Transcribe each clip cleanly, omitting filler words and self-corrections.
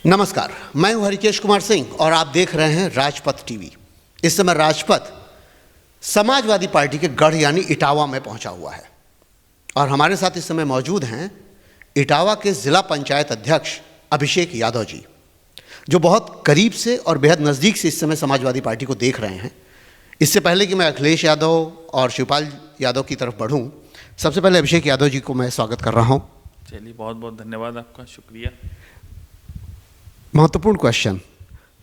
नमस्कार, मैं हूं हरिकेश कुमार सिंह और आप देख रहे हैं राजपथ टीवी। इस समय राजपथ समाजवादी पार्टी के गढ़ यानी इटावा में पहुंचा हुआ है और हमारे साथ इस समय मौजूद हैं इटावा के जिला पंचायत अध्यक्ष अभिषेक यादव जी, जो बहुत करीब से और बेहद नज़दीक से इस समय समाजवादी पार्टी को देख रहे हैं। इससे पहले कि मैं अखिलेश यादव और शिवपाल यादव की तरफ बढ़ूं, सबसे पहले अभिषेक यादव जी को मैं स्वागत कर रहा हूं। चलिए, बहुत बहुत धन्यवाद आपका, शुक्रिया। महत्वपूर्ण क्वेश्चन,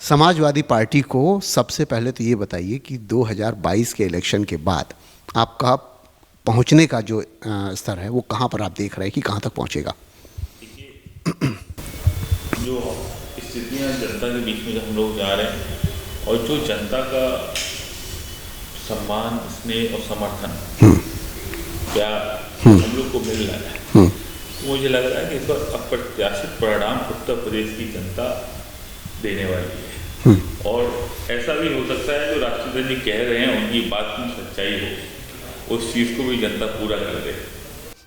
समाजवादी पार्टी को सबसे पहले तो ये बताइए कि 2022 के इलेक्शन के बाद आपका पहुंचने का जो स्तर है वो कहां पर आप देख रहे हैं कि कहां तक पहुंचेगा? देखिए, जो स्थितियां जनता के बीच में हम लोग जा रहे हैं और जो जनता का सम्मान, स्नेह और समर्थन क्या हम लोग को मिल रहा है, मुझे लग रहा है कि इस बार अप्रत्याशित परिणाम उत्तर प्रदेश की जनता देने वाली है। और ऐसा भी हो सकता है जो राष्ट्रपति जी कह रहे हैं उनकी बात में सच्चाई हो, उस चीज़ को भी जनता पूरा कर दे।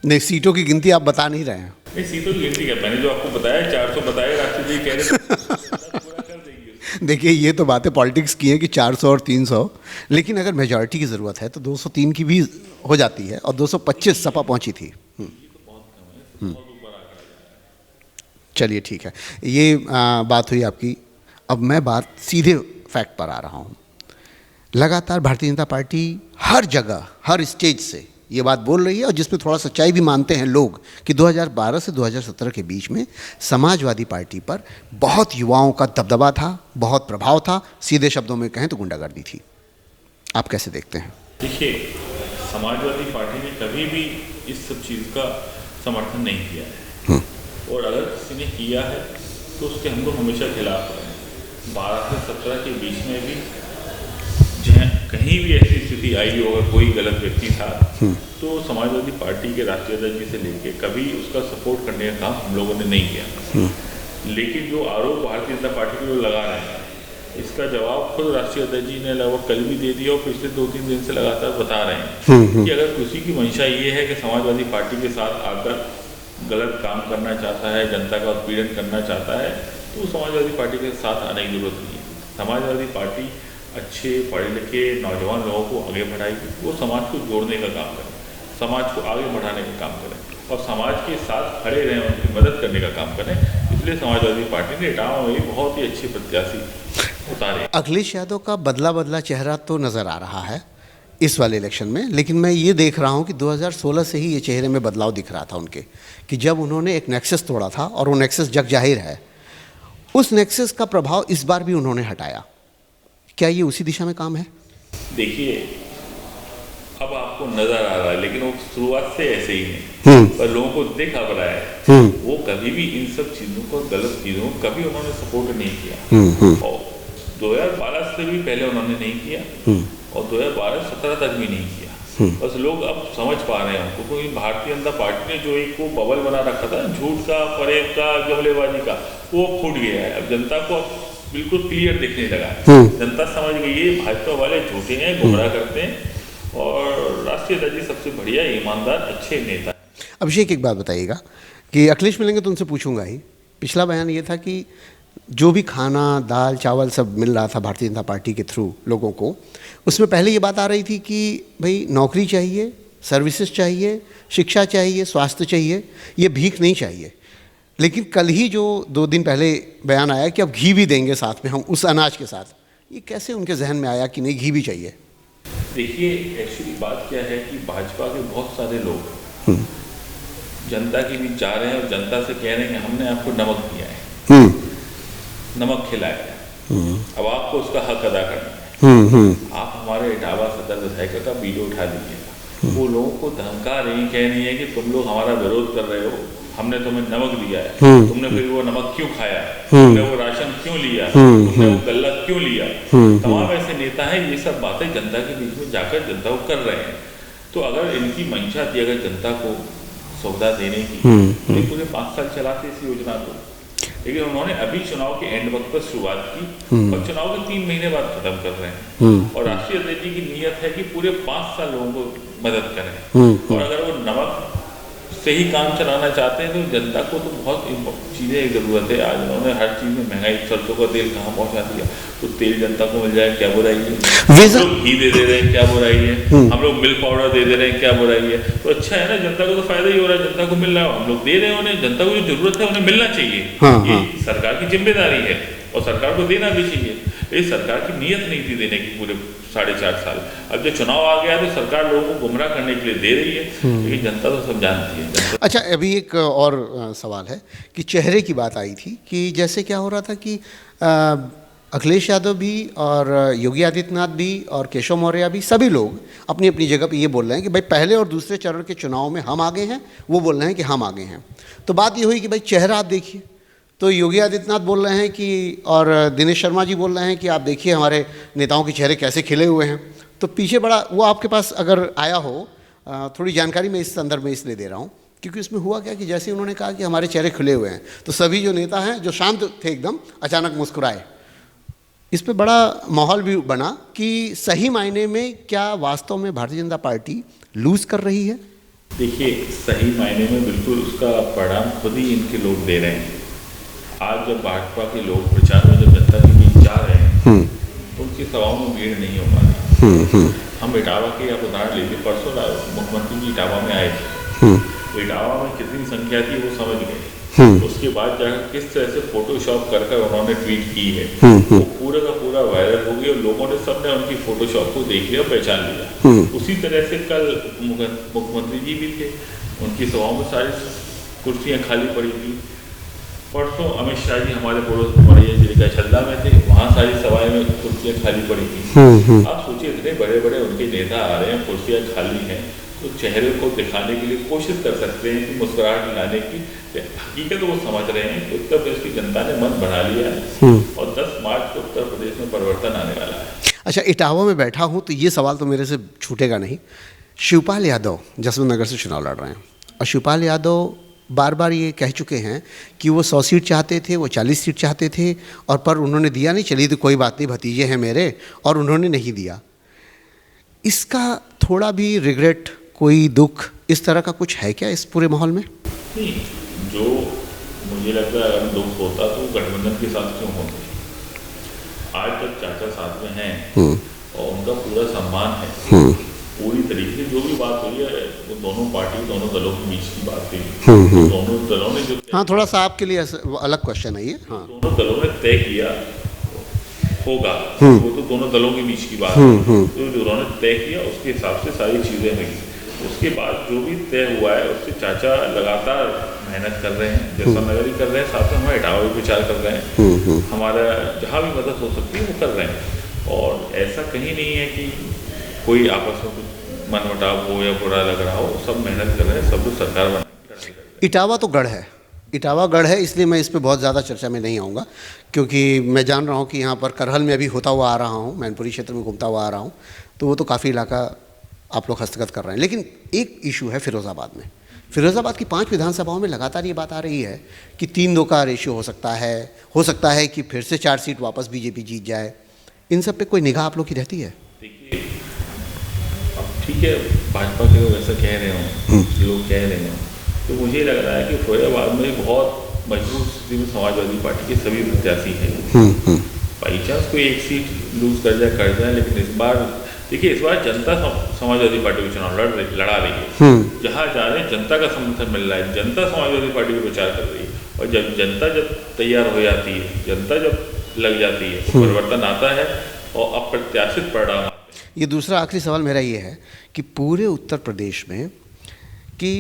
नहीं, सीटों की गिनती आप बता नहीं रहे हैं। नहीं, सीटों की गिनती क्या, मैंने जो आपको बताया 400 बताया, राष्ट्रपति जी कह रहे पूरा कर देंगे। देखिए, ये तो बातें पॉलिटिक्स की है कि 400 और 300, लेकिन अगर मेजॉरिटी की ज़रूरत है तो 203 की भी हो जाती है और 225 सपा पहुंची थी। चलिए ठीक है, ये बात हुई आपकी। अब मैं बात सीधे फैक्ट पर आ रहा हूँ। लगातार भारतीय जनता पार्टी हर जगह, हर स्टेज से ये बात बोल रही है और जिसमें थोड़ा सच्चाई भी मानते हैं लोग कि 2012 से 2017 के बीच में समाजवादी पार्टी पर बहुत युवाओं का दबदबा था, बहुत प्रभाव था, सीधे शब्दों में कहें तो गुंडागर्दी थी। आप कैसे देखते हैं? देखिए, समाजवादी पार्टी ने कभी भी इस सब चीज़ का समर्थन नहीं किया है और अगर किसी ने किया है तो उसके हम लोग हमेशा खिलाफ हैं। 12 से 17 के बीच में भी जहाँ कहीं भी ऐसी स्थिति आई हो, अगर कोई गलत व्यक्ति था तो समाजवादी पार्टी के राष्ट्रीय अध्यक्ष जी से लेके कभी उसका सपोर्ट करने का काम हम लोगों ने नहीं किया। लेकिन जो आरोप भारतीय जनता पार्टी के लोग लगा रहे हैं, इसका जवाब खुद राष्ट्रीय अध्यक्ष जी ने लगभग कल भी दे दिया और पिछले 2-3 दिन से लगातार बता रहे हैं कि अगर किसी की मंशा ये है कि समाजवादी पार्टी के साथ आकर गलत काम करना चाहता है, जनता का उत्पीड़न करना चाहता है, तो समाजवादी पार्टी के साथ आने की जरूरत नहीं है। समाजवादी पार्टी अच्छे पढ़े लिखे नौजवान लोगों को आगे बढ़ाएगी, वो समाज को जोड़ने का काम करें, समाज को आगे बढ़ाने का काम करें और समाज के साथ खड़े रहें, उनकी मदद करने का काम करें। इसलिए समाजवादी पार्टी ने इटावा में बहुत ही अच्छे प्रत्याशी उतारे। अखिलेश यादव का बदला बदला चेहरा तो नज़र आ रहा है इस वाले इलेक्शन में, लेकिन मैं ये देख रहा हूँ कि 2016 से ही ये चेहरे में बदलाव दिख रहा था उनके, कि जब उन्होंने एक नेक्सस तोड़ा था और वो नेक्सस जग जाहिर है, उस नेक्सस का प्रभाव इस बार भी उन्होंने हटाया। क्या ये उसी दिशा में काम है? देखिए, अब आपको नजर आ रहा है, लेकिन वो शुरुआत से ऐसे ही नहीं, पर लोगों को देखा पड़ा है वो कभी भी इन सब चीजों को, गलत चीजों को कभी उन्होंने सपोर्ट नहीं किया और 2012 से भी पहले उन्होंने नहीं किया और 2012-17 तक भी नहीं किया। बस लोग अब समझ पा रहे हैं उनको, क्योंकि भारतीय जनता पार्टी ने जो एक वो बबल बना रखा था झूठ का, फरेब का, गमलेबाजी का, वो फूट गया है। अब जनता को बिल्कुल क्लियर दिखने लगा है। जनता समझ गई है भाजपा वाले झूठे हैं, गुमराह करते हैं और राष्ट्रीय अध्यक्ष सबसे बढ़िया, ईमानदार, अच्छे नेता है। अभिषेक, एक बात बताइएगा कि अखिलेश मिलेंगे तो उनसे पूछूंगा ही। पिछला बयान ये था कि जो भी खाना, दाल, चावल सब मिल रहा था भारतीय जनता पार्टी के थ्रू लोगों को, उसमें पहले ये बात आ रही थी कि भाई नौकरी चाहिए, सर्विसेज चाहिए, शिक्षा चाहिए, स्वास्थ्य चाहिए, ये भीख नहीं चाहिए। लेकिन कल ही जो 2 दिन पहले बयान आया कि अब घी भी देंगे साथ में हम उस अनाज के साथ, ये कैसे उनके जहन में आया कि नहीं घी भी चाहिए? देखिए, एक्चुअली बात क्या है कि भाजपा के बहुत सारे लोग जनता के बीच जा रहे हैं और जनता से कह रहे हैं कि हमने आपको नमक दिया है, नमक खिलाया है, अब आपको उसका हक अदा करना है। आप हमारे इटावा सदर विधायक का वीडियो उठा लीजिएगा, वो लोगों को धमका रही, कह रही है कि तुम लोग हमारा विरोध कर रहे हो, हमने तुम्हें नमक दिया है, तुमने फिर वो नमक क्यों खाया, तुमने वो राशन क्यों लिया, तुमने वो गल्ला क्यों लिया। तमाम ऐसे नेता हैं, ये सब बातें जनता के बीच में जाकर जनता को कर रहे हैं। तो अगर इनकी मंशा थी अगर जनता को सुविधा देने की, तो पूरे 5 साल चलाते इस योजना को, लेकिन उन्होंने अभी चुनाव के एंड वक्त पर शुरुआत की और चुनाव के 3 महीने बाद खत्म कर रहे हैं और राष्ट्रीय अध्यक्ष जी की नीयत है कि पूरे 5 साल लोगों को मदद करें और अगर वो नमक से ही काम चलाना चाहते हैं, तो जनता को तो बहुत चीज़ें की ज़रूरत है। आज उन्होंने हर चीज़ में महंगाई, सरसों का तेल कहाँ पहुँचा दिया, तो तेल जनता को मिल जाए क्या बुराई है। हम लोग घी दे दे रहे हैं, क्या बुराई है। हम लोग मिल्क पाउडर दे दे रहे हैं, क्या बुराई है। तो अच्छा है ना, जनता को तो फायदा ही हो रहा है, जनता को मिल रहा है, हम लोग दे रहे हैं उन्हें। जनता को जो जरूरत है उन्हें मिलना चाहिए, ये सरकार की जिम्मेदारी है और सरकार को देना भी चाहिए। ये सरकार की नीयत नहीं थी देने की पूरे 4.5 साल। अब जो चुनाव आ गया तो सरकार लोगों को गुमराह करने के लिए दे रही है, लेकिन जनता तो सब जानती है। अच्छा, अभी एक और सवाल है कि चेहरे की बात आई थी कि जैसे क्या हो रहा था कि अखिलेश यादव भी और योगी आदित्यनाथ भी और केशव मौर्य भी, सभी लोग अपनी अपनी जगह पे ये बोल रहे हैं कि भाई पहले और दूसरे चरण के चुनाव में हम आगे हैं, वो बोल रहे हैं कि हम आगे हैं। तो बात ये हुई कि भाई चेहरा आप देखिए, तो योगी आदित्यनाथ बोल रहे हैं कि, और दिनेश शर्मा जी बोल रहे हैं कि आप देखिए हमारे नेताओं के चेहरे कैसे खिले हुए हैं। तो पीछे बड़ा वो आपके पास अगर आया हो थोड़ी जानकारी मैं इस संदर्भ में इसलिए दे रहा हूँ क्योंकि उसमें हुआ क्या कि जैसे उन्होंने कहा कि हमारे चेहरे खुले हुए हैं, तो सभी जो नेता हैं जो शांत थे एकदम अचानक मुस्कुराए। इस पे बड़ा माहौल भी बना कि सही मायने में क्या वास्तव में भारतीय जनता पार्टी लूज कर रही है। देखिए, सही मायने में बिल्कुल उसका परिणाम खुद ही इनके लोग दे रहे हैं। आज जब भाजपा के लोग प्रचार में जब जनता के बीच जा रहे हैं तो उनकी सभाओं में भीड़ नहीं हो पा रही। हम इटावा के आप उदाहरण लीजिए, परसों मुख्यमंत्री जी इटावा में आए थे, तो इटावा में कितनी संख्या थी वो समझ गए। उसके बाद जाकर किस तरह से फोटोशॉप कर उन्होंने ट्वीट की है, वो पूरा का पूरा वायरल हो गया और लोगों ने सबने उनकी फोटोशॉप को देख लिया, पहचान लिया। उसी तरह से कल मुख्यमंत्री जी भी थे, उनकी सभाओं में सारी कुर्सियाँ खाली पड़ी थी। परसों अमित शाह जी हमारे पड़ोस मौर्या जिले का छल्ला में थे, वहाँ सारी सभाएं में कुर्सियाँ खाली पड़ी थी। आप सोचिए, इतने बड़े बड़े उनके नेता आ रहे हैं, कुर्सियाँ खाली हैं, तो चेहरे को दिखाने के लिए कोशिश कर सकते हैं कि मुस्कुराहट दिलाने की। हकीकत वो समझ रहे हैं कि उत्तर प्रदेश की जनता ने मन बना लिया है और 10 मार्च को उत्तर प्रदेश में परिवर्तन आने वाला है। अच्छा, इटावा में बैठा हूँ तो ये सवाल तो मेरे से छूटेगा नहीं। शिवपाल यादव जसवंत नगर से चुनाव लड़ रहे हैं और शिवपाल यादव बार बार ये कह चुके हैं कि वो 100 सीट चाहते थे, वो 40 सीट चाहते थे, और पर उन्होंने दिया नहीं। चलिए तो कोई बात नहीं, भतीजे हैं मेरे, और उन्होंने नहीं दिया। इसका थोड़ा भी रिग्रेट, कोई दुख इस तरह का कुछ है क्या इस पूरे माहौल में? नहीं, जो मुझे लगता है अगर दुख होता तो गठबंधन के साथ क्यों होते। आज तक चाचा साथ में हैं और उनका पूरा सम्मान है, पूरी तरीके से जो भी बात हुई है वो दोनों पार्टी, दोनों दलों के बीच की बात हुई। दोनों दलों ने जो, हाँ, थोड़ा सा आपके लिए अलग क्वेश्चन है ये। हाँ, दोनों दलों ने तय किया होगा, वो तो दोनों दलों के बीच की बात है। तो जो उन्होंने तय किया उसके हिसाब से सारी चीज़ें हुई। उसके बाद जो भी तय हुआ है उससे चाचा लगातार मेहनत कर रहे हैं, जैसा नगर ही कर रहे हैं, साथ में हमारे इटावा भी विचार कर रहे हैं, हमारा जहाँ भी मदद हो सकती है वो कर रहे हैं। और ऐसा कहीं नहीं है कि कोई आपस में मनमुटाव हो या बुरा लग रहा हो, सब मेहनत कर रहे हैं, सब लोग सरकार बनाने। इटावा तो गढ़ है, इटावा गढ़ है, इसलिए मैं इस पर बहुत ज़्यादा चर्चा में नहीं आऊँगा क्योंकि मैं जान रहा हूँ कि यहाँ पर करहल में अभी होता हुआ आ रहा हूँ, मैनपुरी क्षेत्र में घूमता हुआ आ रहा हूँ, तो वो तो काफ़ी इलाका आप लोग हस्तगत कर रहे हैं। लेकिन एक इशू है फिरोज़ाबाद में। फिरोज़ाबाद की 5 विधानसभाओं में लगातार ये बात आ रही है कि 3-2 का रेशियो हो सकता है कि फिर से 4 सीट वापस बीजेपी जीत जाए। इन सब पे कोई निगाह आप लोग की रहती है? देखिए, अब ठीक है, भाजपा के लोग ऐसा कह रहे हों, लोग कह रहे हों, तो मुझे लग रहा है कि फिरोज़ाबाद में बहुत मजबूत स्थिति में समाजवादी पार्टी के सभी प्रत्याशी हैं। बाई चांस कोई एक सीट लूज कर जाए, लेकिन इस बार देखिए, इस बार जनता समाजवादी पार्टी को चुनाव लड़ा रही है। जहाँ जा रहे हैं जनता का समर्थन मिल रहा है, जनता समाजवादी पार्टी को प्रचार कर रही है, और जब जनता तैयार हो जाती है, जनता जब लग जाती है तो परिवर्तन आता है और अप्रत्याशित परिणाम आते हैं। ये दूसरा आखिरी सवाल मेरा ये है कि पूरे उत्तर प्रदेश में कि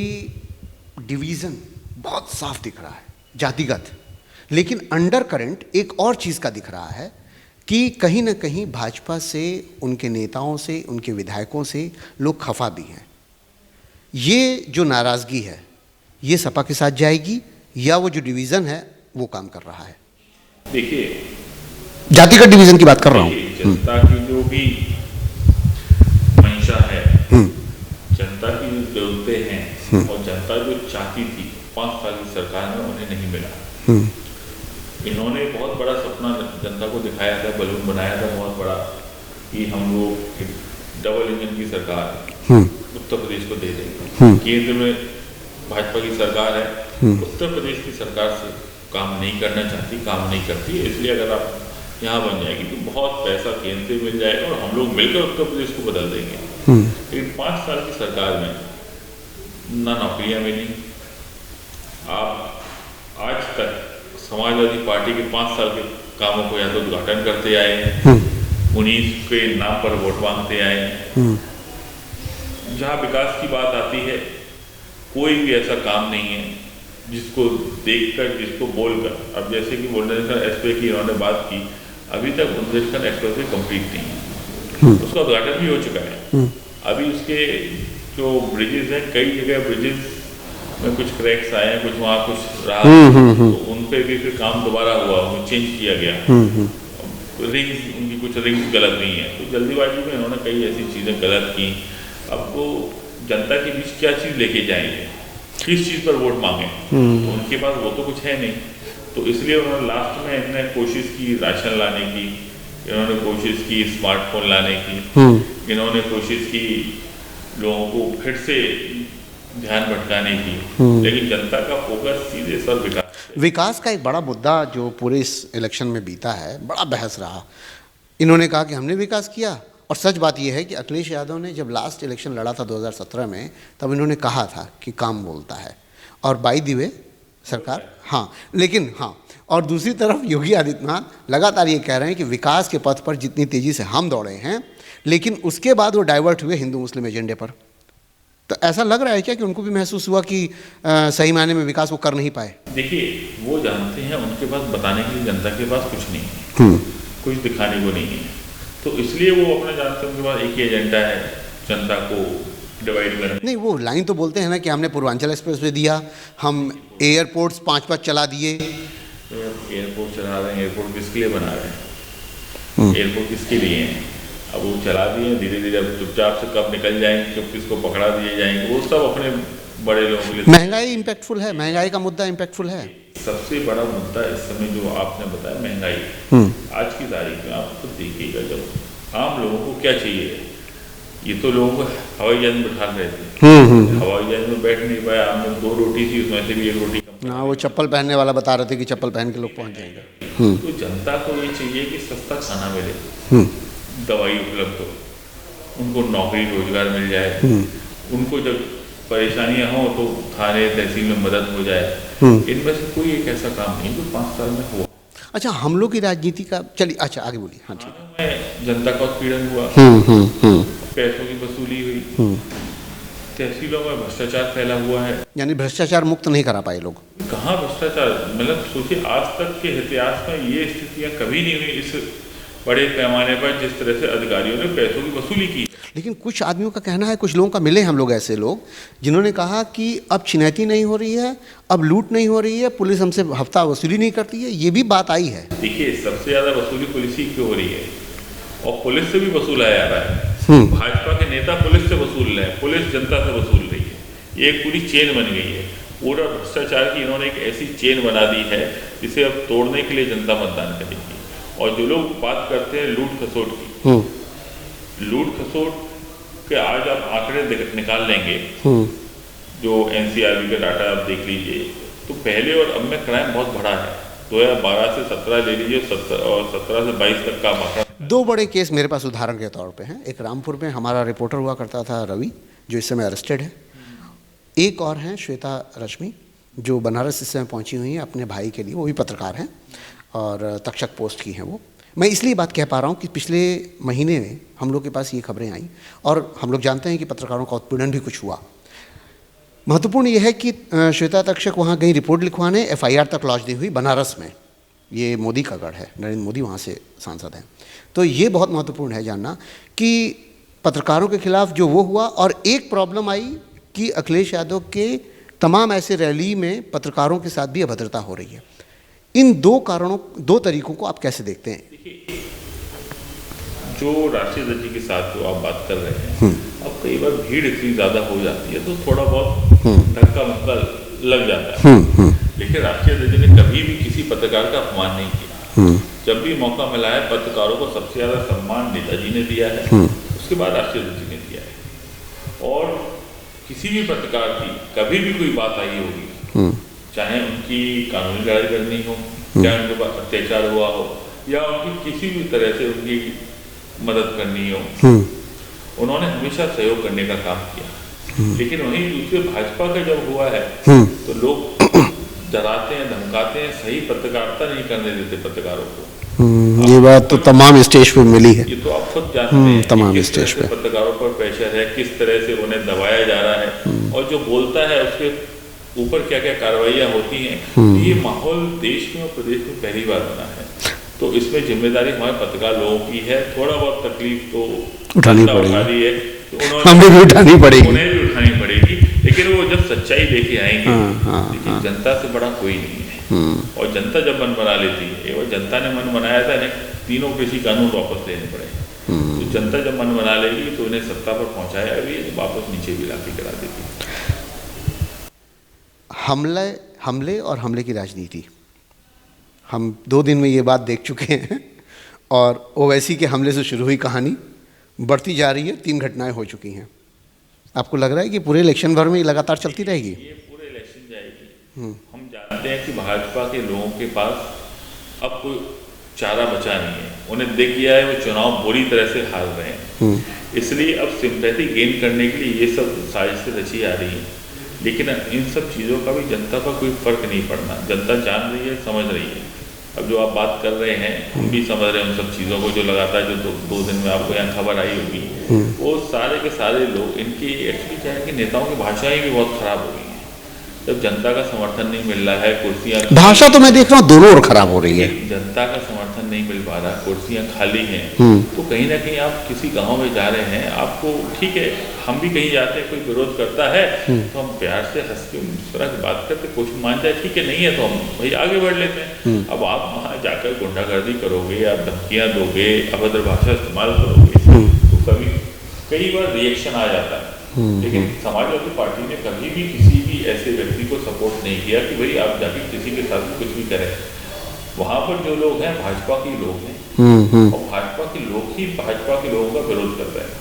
डिवीज़न बहुत साफ दिख रहा है जातिगत, लेकिन अंडर करंट एक और चीज़ का दिख रहा है कि कहीं ना कहीं भाजपा से, उनके नेताओं से, उनके विधायकों से लोग खफा भी हैं। ये जो नाराज़गी है ये सपा के साथ जाएगी या वो जो डिवीज़न है वो काम कर रहा है? देखिए, जातिगत डिवीज़न की बात कर रहा हूँ। जनता की जो भी मंशा है, जनता की जो जरूरतें हैं और जनता जो चाहती थी 5 साल की सरकार में, उन्हें नहीं मिला। इन्होंने बहुत बड़ा सपना जनता को दिखाया था, बलून बनाया था बहुत बड़ा कि हम लोग डबल इंजन की सरकार उत्तर प्रदेश को दे देंगे। केंद्र में भाजपा की सरकार है, उत्तर प्रदेश की सरकार से काम नहीं करना चाहती, काम नहीं करती है। इसलिए अगर आप यहाँ बन जाएगी तो बहुत पैसा केंद्र से मिल जाएगा और हम लोग मिलकर उत्तर प्रदेश को बदल देंगे। लेकिन 5 साल की सरकार में ना नौकरियाँ मिली। आप आज तक समाजवादी पार्टी के 5 साल के कामों को या तो उद्घाटन करते आए हैं, 19 के नाम पर वोट मांगते आए हैं। जहाँ विकास की बात आती है, कोई भी ऐसा काम नहीं है जिसको देखकर, जिसको बोलकर, अब जैसे कि बुंदेलखंड एक्सप्रेस की इन्होंने बात की, अभी तक बुंदेलखंड एक्सप्रेस वे कंप्लीट नहीं है, उसका उद्घाटन भी हो चुका है। अभी उसके जो ब्रिजेस हैं, कई जगह ब्रिजेस में कुछ क्रैक्स आए हैं, कुछ वहाँ कुछ रहा, तो उन पर भी फिर काम दोबारा हुआ, वो चेंज किया गया। रिंग्स, उनकी कुछ रिंग्स गलत नहीं है, तो जल्दीबाजी में इन्होंने कई ऐसी चीज़ें गलत की। अब वो जनता के बीच क्या चीज़ लेके जाएंगे, किस चीज़ पर वोट मांगे, तो उनके पास वो तो कुछ है नहीं। तो इसलिए उन्होंने लास्ट में इन्होंने कोशिश की राशन लाने की, इन्होंने कोशिश की स्मार्टफोन लाने की, इन्होंने कोशिश की लोगों को फिर से ध्यान भटकाने की, लेकिन जनता का फोकस सीधे सर विकास का एक बड़ा मुद्दा जो पूरे इस इलेक्शन में बीता है, बड़ा बहस रहा। इन्होंने कहा कि हमने विकास किया, और सच बात यह है कि अखिलेश यादव ने जब लास्ट इलेक्शन लड़ा था 2017 में, तब इन्होंने कहा था कि काम बोलता है, और बाय द वे सरकार, हाँ, लेकिन हाँ, और दूसरी तरफ योगी आदित्यनाथ लगातार ये कह रहे हैं कि विकास के पथ पर जितनी तेज़ी से हम दौड़े हैं, लेकिन उसके बाद वो डाइवर्ट हुए हिंदू मुस्लिम एजेंडे पर। तो ऐसा लग रहा है क्या कि उनको भी महसूस हुआ कि सही मायने में विकास वो कर नहीं पाए? देखिए, वो जानते हैं उनके पास बताने के लिए जनता के पास कुछ नहीं है, कुछ दिखाने को नहीं है, तो इसलिए वो अपने जानते हैं उनके पास एक ही एजेंडा है, जनता को डिवाइड करना। नहीं, वो लाइन तो बोलते हैं ना कि हमने पूर्वांचल एक्सप्रेस वे दिया, हम एयरपोर्ट्स 5 चला दिए। एयरपोर्ट चला रहे हैं, एयरपोर्ट किसके लिए बना रहे हैं, एयरपोर्ट किसके लिए हैं? अब वो चला दिए, धीरे धीरे अब चुपचाप से कब निकल जाएंगे, कब किसको पकड़ा दिए जाएंगे, वो सब अपने बड़े लोगों के लिए। महंगाई इम्पैक्टफुल है, महंगाई का मुद्दा इम्पैक्टफुल है। सबसे बड़ा मुद्दा इस समय जो आपने बताया, महंगाई। आज की तारीख में आप खुद देखिएगा, जब आम लोगों को क्या चाहिए, ये तो लोगों को हवाई जहाज में बैठा रहे थे, हवाई जहाज में बैठ नहीं पाया, हमने 2 रोटी थी, उसमें से भी 1 रोटी कम। हाँ, वो चप्पल पहनने वाला बता रहे थे कि चप्पल पहन के लोग पहुंच जाएंगे। तो जनता को ये चाहिए कि सस्ता खाना मिले, दवाई उपलब्ध हो, उनको नौकरी रोजगार मिल जाए, उनको जब परेशानियां हो तो थाने तहसील में मदद हो जाए। इनमें से कोई एक ऐसा काम नहीं जो 5 साल में हुआ। अच्छा, हम लोग की राजनीति का, चलिए अच्छा आगे बोलिए। हाँ, ठीक है। जनता का उत्पीड़न हुआ, पैसों की वसूली हुई, तहसीलों में भ्रष्टाचार फैला हुआ है। यानी भ्रष्टाचार मुक्त नहीं करा पाए लोग। कहाँ भ्रष्टाचार, मतलब सोचिए, आज तक के इतिहास में ये स्थितियाँ कभी नहीं हुई इस बड़े पैमाने पर जिस तरह से अधिकारियों ने पैसों की वसूली की। लेकिन कुछ आदमियों का कहना है, कुछ लोगों का मिले हम लोग ऐसे लोग जिन्होंने कहा कि अब छिनैती नहीं हो रही है, अब लूट नहीं हो रही है, पुलिस हमसे हफ्ता वसूली नहीं करती है, ये भी बात आई है। देखिए, सबसे ज़्यादा वसूली पुलिस ही क्यों हो रही है, और पुलिस से भी वसूला जा रहा है। भाजपा के नेता पुलिस से वसूल रहे हैं, पुलिस जनता से वसूल रही है, ये एक पूरी चेन बन गई है। पूरा भ्रष्टाचार की इन्होंने एक ऐसी चेन बना दी है जिसे अब तोड़ने के लिए जनता मतदान करेगी। और जो लोग बात करते हैं लूट खसोट की, लूट खसोट के आज आप आंकड़े निकाल लेंगे, जो NCRB का डाटा आप देख लीजिए, तो पहले और अब में क्राइम बहुत बढ़ा है। 2012 से 17 ले लीजिए, और 17 से 22 तक का आंकड़ा। 2 बड़े केस मेरे पास उदाहरण के तौर पे हैं। एक रामपुर में हमारा रिपोर्टर हुआ करता था रवि, जो इस समय अरेस्टेड है। एक और हैं श्वेता रश्मि, जो बनारस इस समय पहुंची हुई हैं अपने भाई के लिए, वो भी पत्रकार हैं और तक्षक पोस्ट की हैं वो। मैं इसलिए बात कह पा रहा हूँ कि पिछले महीने में हम लोग के पास ये खबरें आई, और हम लोग जानते हैं कि पत्रकारों का उत्पीड़न भी कुछ हुआ। महत्वपूर्ण यह है कि श्वेता तक्षक वहाँ गई रिपोर्ट लिखवाने, FIR तक लॉन्च दी हुई बनारस में। ये मोदी का गढ़ है, नरेंद्र मोदी वहाँ से सांसद हैं। तो ये बहुत महत्वपूर्ण है जानना कि पत्रकारों के खिलाफ जो वो हुआ, और एक प्रॉब्लम आई कि अखिलेश यादव के तमाम ऐसे रैली में पत्रकारों के साथ भी अभद्रता हो रही है। इन 2 तरीकों को आप कैसे देखते हैं? देखिए, जो राष्ट्रीय ध्वज के साथ जो आप बात कर रहे हैं, अब कई बार भीड़ इतनी ज़्यादा हो जाती है तो थोड़ा बहुत धक्का मुक्का लग जाता है, लेकिन राष्ट्रीय ध्वज ने कभी भी किसी पत्रकार का अपमान नहीं किया। जब भी मौका मिला है, पत्रकारों को सबसे ज़्यादा सम्मान नेताजी ने दिया है, उसके बाद राष्ट्रीय ध्वज ने दिया है। और किसी भी पत्रकार की कभी भी कोई बात आई होगी, चाहे उनकी कानूनी लड़ाई करनी हो, चाहे उनके पास अत्याचार हुआ हो, या उनकी किसी भी तरह से उनकी मदद करनी हो, उन्होंने हमेशा सहयोग करने का काम किया। लेकिन वहीं दूसरे भाजपा का जब हुआ है तो लोग डराते हैं, धमकाते हैं, सही पत्रकारिता नहीं करने देते पत्रकारों को। ये बात तो तमाम स्टेज पे मिली है। ये तो आप खुद जानते हैं तमाम किस स्टेज तरह से पत्रकारों पर प्रेशर है, किस तरह से उन्हें दबाया जा रहा है, और जो बोलता है उसके ऊपर क्या क्या कार्रवाइयाँ होती हैं। ये माहौल देश में और प्रदेश में पहली बार बना है, तो इसमें जिम्मेदारी हमारे पत्रकार लोगों की है। थोड़ा बहुत तकलीफ तो उठानी उठा पड़ेगी, रही है, तो हमें भी उठानी पड़ेगी, उन्हें भी उठानी पड़ेगी। लेकिन वो जब सच्चाई लेके आएंगे, लेकिन जनता से बड़ा कोई नहीं है। और जनता जब मन बना लेती है, वो जनता ने मन बनाया था, तीनों कृषि कानून वापस लेने पड़े। तो जनता जब मन बना लेगी तो उन्हें सत्ता पर पहुंचाया भी, वापस नीचे भी लाके करा देगी। हमले और हमले की राजनीति, हम 2 दिन में ये बात देख चुके हैं। और ओवैसी के हमले से शुरू हुई कहानी बढ़ती जा रही है, 3 घटनाएं हो चुकी हैं। आपको लग रहा है कि पूरे इलेक्शन भर में ये लगातार चलती रहेगी? ये पूरे इलेक्शन जाएगी। हम जानते हैं कि भाजपा के लोगों के पास अब कोई चारा बचा नहीं है। उन्हें दिख गया है वो चुनाव बुरी तरह से हार रहे हैं, इसलिए अब सिंपैथी गेन करने के लिए ये सब साजिशें रची आ रही हैं। लेकिन इन सब चीज़ों का भी जनता पर कोई फर्क नहीं पड़ना। जनता जान रही है, समझ रही है। अब जो आप बात कर रहे हैं, हम भी समझ रहे हैं उन सब चीज़ों को, जो लगातार जो 2 दिन में आपको यहाँ खबर आई होगी, वो सारे के सारे लोग, इनकी एक्चुअली क्या है कि नेताओं की भाषाएं भी बहुत खराब हो गई हैं। जब जनता का समर्थन नहीं मिल रहा है, कुर्सियाँ, भाषा तो मैं देख रहा हूँ दोनों ओर खराब हो रही है। जनता का समर्थन नहीं मिल पा रहा, कुर्सियाँ खाली हैं, तो कहीं ना कहीं आप किसी गांव में जा रहे हैं, आपको ठीक है, हम भी कहीं जाते हैं, कोई विरोध करता है तो हम प्यार से हंस के मुस्कुरा के बात करते, कुछ मान जाए ठीक है, नहीं है तो हम भाई आगे बढ़ लेते हैं। अब आप वहाँ जाकर गुंडागर्दी करोगे, आप धमकियाँ दोगे, अभद्र भाषा इस्तेमाल करोगे, तो कई बार रिएक्शन आ जाता है। लेकिन समाजवादी पार्टी ने कभी भी किसी भी ऐसे व्यक्ति को सपोर्ट नहीं किया कि भाई आप जाके किसी के साथ कुछ भी करें। वहाँ पर जो लोग हैं भाजपा के लोग हैं, और भाजपा के लोग ही भाजपा के लोगों का विरोध कर रहे हैं।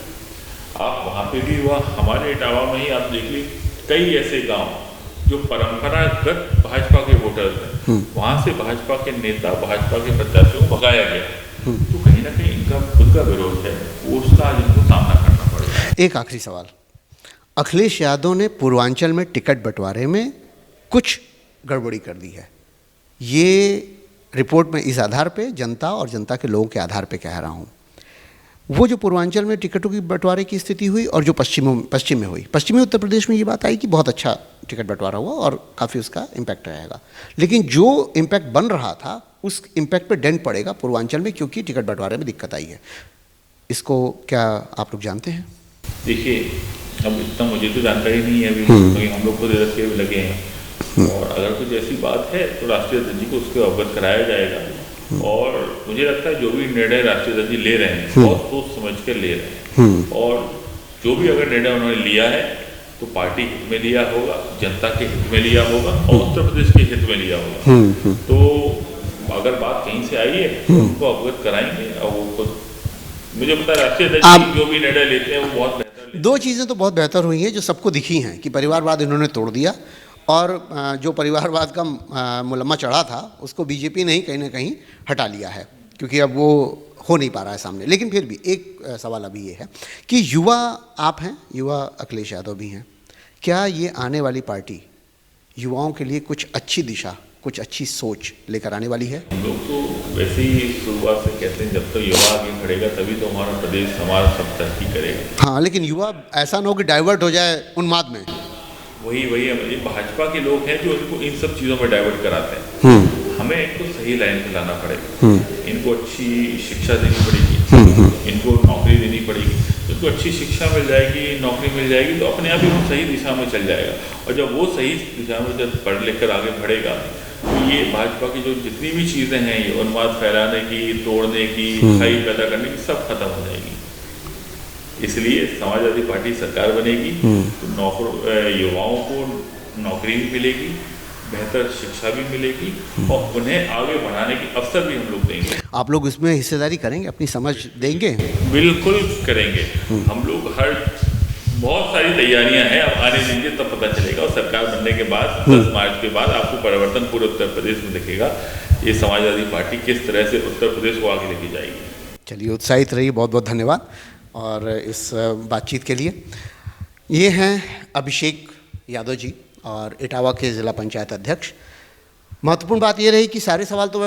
आप वहाँ पे भी हुआ, हमारे इटावा में ही आप देख लीजिए, कई ऐसे गांव जो परंपरागत भाजपा के वोटर्स हैं, वहाँ से भाजपा के नेता, भाजपा के प्रत्याशियों को भगाया गया। तो कहीं ना कहीं इनका खुद का विरोध है, वो उसका आज इनको सामना करना पड़ रहा है। एक आखिरी सवाल, अखिलेश यादव ने पूर्वांचल में टिकट बंटवारे में कुछ गड़बड़ी कर दी है, ये रिपोर्ट में इस आधार पे जनता और जनता के लोगों के आधार पे कह रहा हूँ। वो जो पूर्वांचल में टिकटों की बंटवारे की स्थिति हुई और जो पश्चिम में हुई, पश्चिमी उत्तर प्रदेश में ये बात आई कि बहुत अच्छा टिकट बंटवारा हुआ और काफ़ी उसका इम्पैक्ट रहेगा, लेकिन जो इम्पैक्ट बन रहा था उस इम्पैक्ट पे डेंट पड़ेगा पूर्वांचल में, क्योंकि टिकट बंटवारे में दिक्कत आई है। इसको क्या आप लोग जानते हैं? देखिए, अब इतना मुझे तो जानकारी नहीं है अभी, क्योंकि हम लोग खुद रस्ते में लगे हैं, और अगर कुछ ऐसी बात है तो राष्ट्रीय अध्यक्ष जी को उसको अवगत कराया जाएगा। और मुझे लगता है जो भी निर्णय राष्ट्रीय अध्यक्ष जी ले रहे हैं बहुत सोच समझ कर ले रहे हैं, और जो भी अगर निर्णय उन्होंने लिया है तो पार्टी हित में लिया होगा, जनता के हित में लिया होगा, और उत्तर प्रदेश के हित में लिया होगा। तो अगर बात कहीं से आई है तो उनको अवगत कराएंगे, और वो खुद, मुझे पता है राष्ट्रीय अध्यक्ष जो भी निर्णय लेते हैं वो बहुत बेहतर। 2 चीज़ें तो बहुत बेहतर हुई हैं जो सबको दिखी हैं कि परिवारवाद इन्होंने तोड़ दिया, और जो परिवारवाद का मुलम्मा चढ़ा था उसको बीजेपी ने ही कहीं ना कहीं हटा लिया है, क्योंकि अब वो हो नहीं पा रहा है सामने। लेकिन फिर भी एक सवाल अभी ये है कि युवा आप हैं, युवा अखिलेश यादव भी हैं, क्या ये आने वाली पार्टी युवाओं के लिए कुछ अच्छी दिशा, कुछ अच्छी सोच लेकर आने वाली है? हम लोग तो वैसे ही शुरुआत से कहते हैं जब तक युवा आगे बढ़ेगा तभी तो हमारा प्रदेश समाज सब तरक्की करेगा। हाँ, लेकिन युवा ऐसा ना हो कि डाइवर्ट हो जाए उन्माद में। वही भाजपा के लोग हैं जो इनको इन सब चीज़ों में डाइवर्ट कराते हैं। हमें इनको सही लाइन पे लाना पड़ेगा, इनको अच्छी शिक्षा देनी पड़ेगी, इनको नौकरी देनी पड़ेगी। इनको अच्छी शिक्षा मिल जाएगी, नौकरी मिल जाएगी तो अपने आप ही वो सही दिशा में चल जाएगा। और जब वो सही दिशा में जब पढ़ लिख कर आगे बढ़ेगा तो ये भाजपा की जो जितनी भी चीज़ें हैं, ये उन्माद फैलाने की, तोड़ने की, खाई पैदा करने की, सब खत्म हो जाएगी। इसलिए समाजवादी पार्टी सरकार बनेगी तो युवाओं को नौकरी भी मिलेगी, बेहतर शिक्षा भी मिलेगी, और उन्हें आगे बढ़ाने की अवसर भी हम लोग देंगे। आप लोग इसमें हिस्सेदारी करेंगे, अपनी समझ देंगे? बिल्कुल करेंगे। हम लोग हर बहुत सारी तैयारियां हैं, अब आने दीजिए तब पता चलेगा। और सरकार बनने के बाद 10 मार्च के बाद आपको परिवर्तन पूरे उत्तर प्रदेश में दिखेगा। ये समाजवादी पार्टी किस तरह से उत्तर प्रदेश को आगे लेके जाएगी। चलिए, उत्साहित रहिए। बहुत बहुत धन्यवाद और इस बातचीत के लिए। ये हैं अभिषेक यादव जी और इटावा के ज़िला पंचायत अध्यक्ष। महत्वपूर्ण बात ये रही कि सारे सवाल तो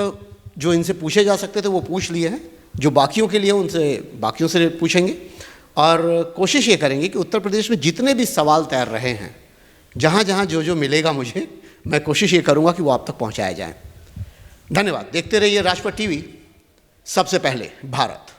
जो इनसे पूछे जा सकते थे वो पूछ लिए हैं, जो बाकियों के लिए उनसे बाकियों से पूछेंगे और कोशिश ये करेंगे कि उत्तर प्रदेश में जितने भी सवाल तैर रहे हैं, जहाँ जहाँ जो जो मिलेगा मुझे, मैं कोशिश ये करूँगा कि वो आप तक पहुँचाए जाएँ। धन्यवाद। देखते रहिए राजपथ टीवी, सबसे पहले भारत।